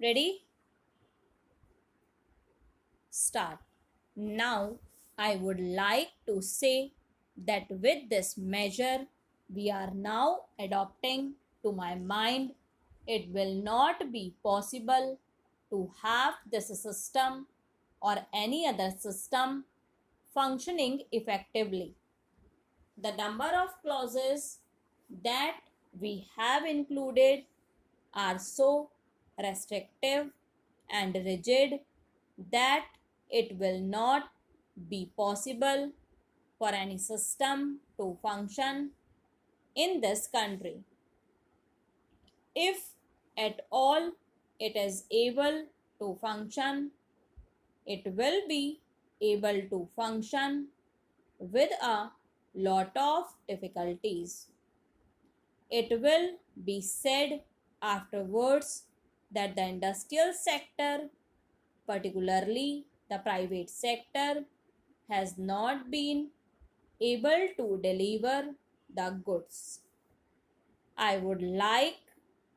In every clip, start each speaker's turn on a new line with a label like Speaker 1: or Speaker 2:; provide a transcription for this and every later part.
Speaker 1: Ready? Start. Now, I would like to say that with this measure, we are now adopting to my mind, it will not be possible to have this system or any other system functioning effectively. The number of clauses that we have included are so restrictive and rigid that it will not be possible for any system to function in this country. If at all it is able to function, it will be able to function with a lot of difficulties. It will be said afterwards that the industrial sector, particularly the private sector, has not been able to deliver the goods. I would like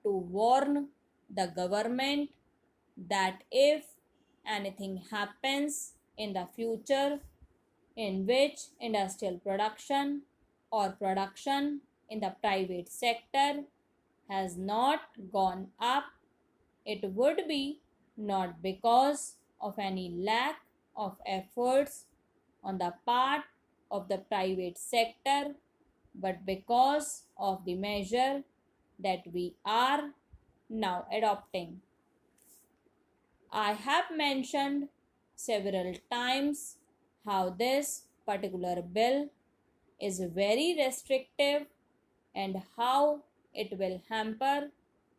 Speaker 1: to warn the government that if anything happens in the future in which industrial production or production in the private sector has not gone up, it would be not because of any lack of efforts on the part of the private sector, but because of the measure that we are now adopting. I have mentioned several times how this particular bill is very restrictive and how it will hamper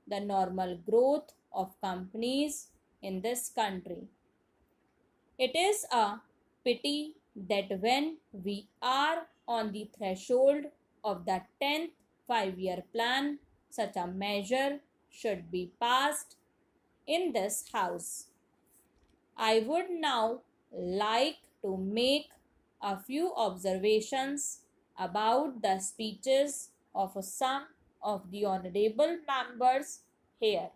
Speaker 1: the normal growth of companies in this country. It is a pity that when we are on the threshold of the 10th 5-year plan, such a measure should be passed in this house. I would now like to make a few observations about the speeches of some of the honorable members here.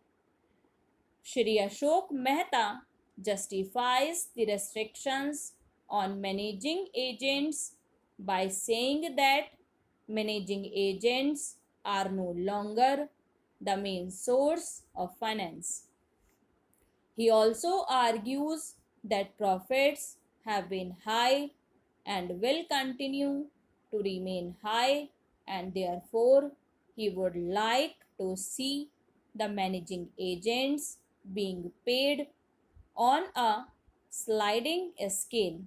Speaker 1: Shri Ashok Mehta justifies the restrictions on managing agents by saying that managing agents are no longer the main source of finance. He also argues that profits have been high and will continue to remain high, and therefore he would like to see the managing agents being paid on a sliding scale.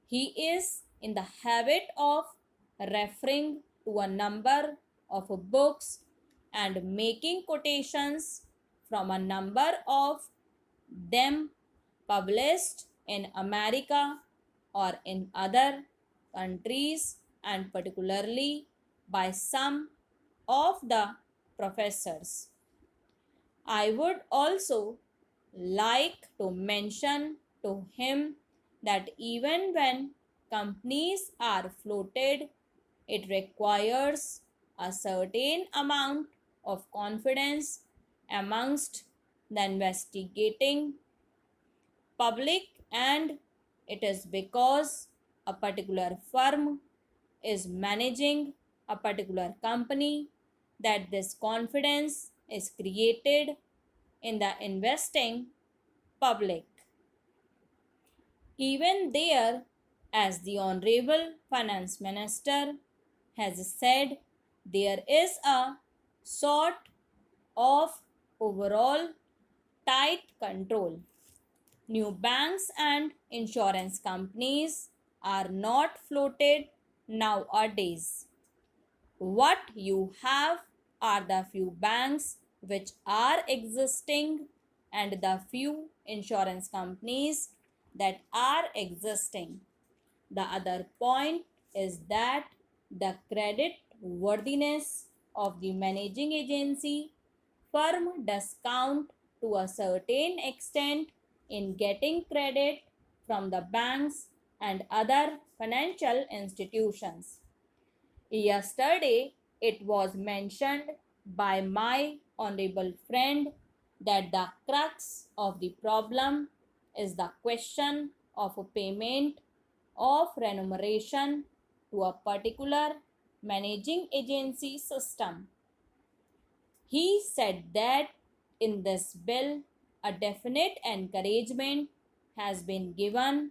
Speaker 1: He is in the habit of referring to a number of books and making quotations from a number of them published in America or in other countries, and particularly by some of the professors. I would also like to mention to him that even when companies are floated, it requires a certain amount of confidence amongst the investigating public, and it is because a particular firm is managing a particular company that this confidence is created in the investing public. Even there, as the Honorable Finance Minister has said, there is a sort of overall tight control. New banks and insurance companies are not floated nowadays. What you have are the few banks which are existing and the few insurance companies that are existing. The other point is that the credit worthiness of the managing agency firm does count to a certain extent in getting credit from the banks and other financial institutions. Yesterday, it was mentioned by my honorable friend that the crux of the problem is the question of a payment of remuneration to a particular managing agency system. He said that in this bill, a definite encouragement has been given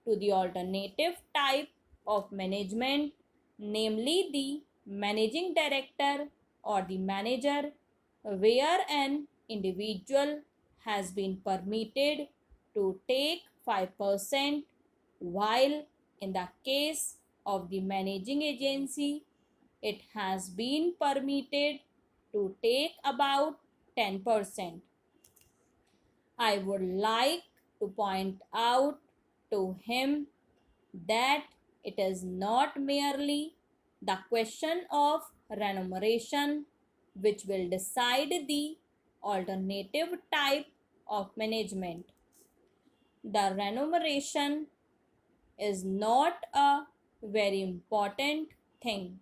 Speaker 1: to the alternative type of management, namely the managing director or the manager, where an individual has been permitted to take 5%, while in the case of the managing agency, it has been permitted to take about 10%. I would like to point out to him that it is not merely the question of remuneration which will decide the alternative type of management. The remuneration is not a very important thing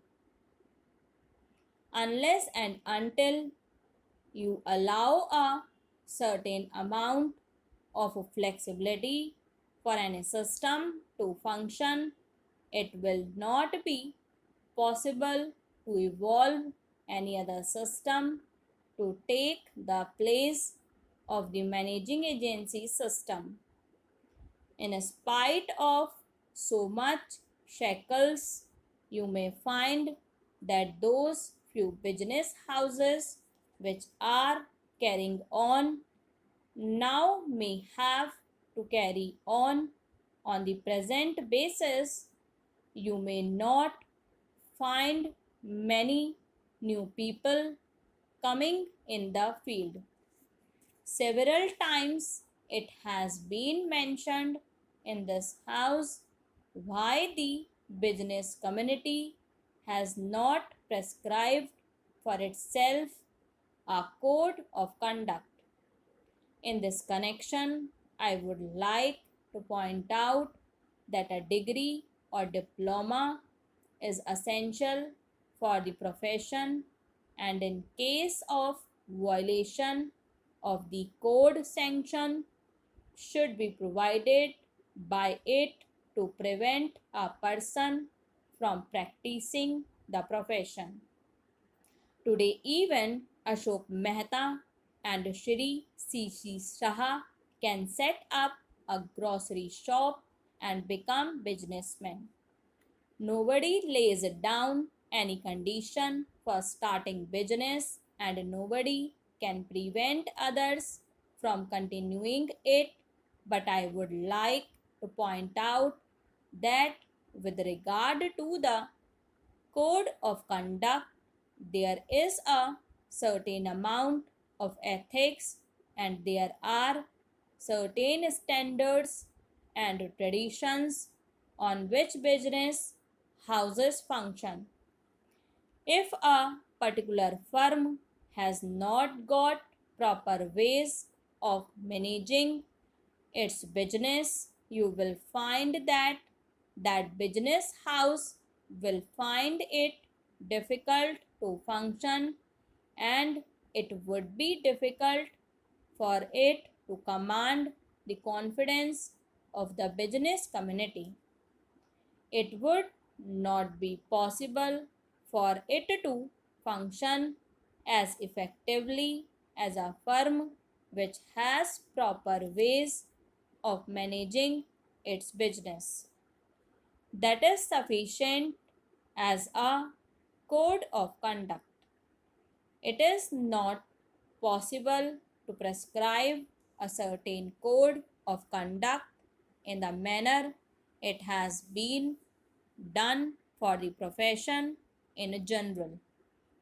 Speaker 1: unless and until you allow a certain amount of flexibility for any system to function. It will not be possible to evolve any other system to take the place of the managing agency system. In spite of so much shackles, you may find that those few business houses which are carrying on now may have to carry on the present basis. You may not find many new people coming in the field. Several times it has been mentioned in this house why the business community has not prescribed for itself a code of conduct. In this connection, I would like to point out that a degree or diploma is essential for the profession, and in case of violation of the code, sanction should be provided by it to prevent a person from practicing the profession. Today even Ashok Mehta and Shri C.C. Shah can set up a grocery shop and become businessmen. Nobody lays down any condition for starting business, and nobody can prevent others from continuing it. But I would like to point out that with regard to the code of conduct, there is a certain amount of ethics, and there are certain standards and traditions on which business houses function. If a particular firm has not got proper ways of managing its business, you will find that business house will find it difficult to function, and it would be difficult for it to command the confidence of the business community. It would not be possible for it to function as effectively as a firm which has proper ways of managing its business. That is sufficient as a code of conduct. It is not possible to prescribe a certain code of conduct in the manner it has been done for the profession in general.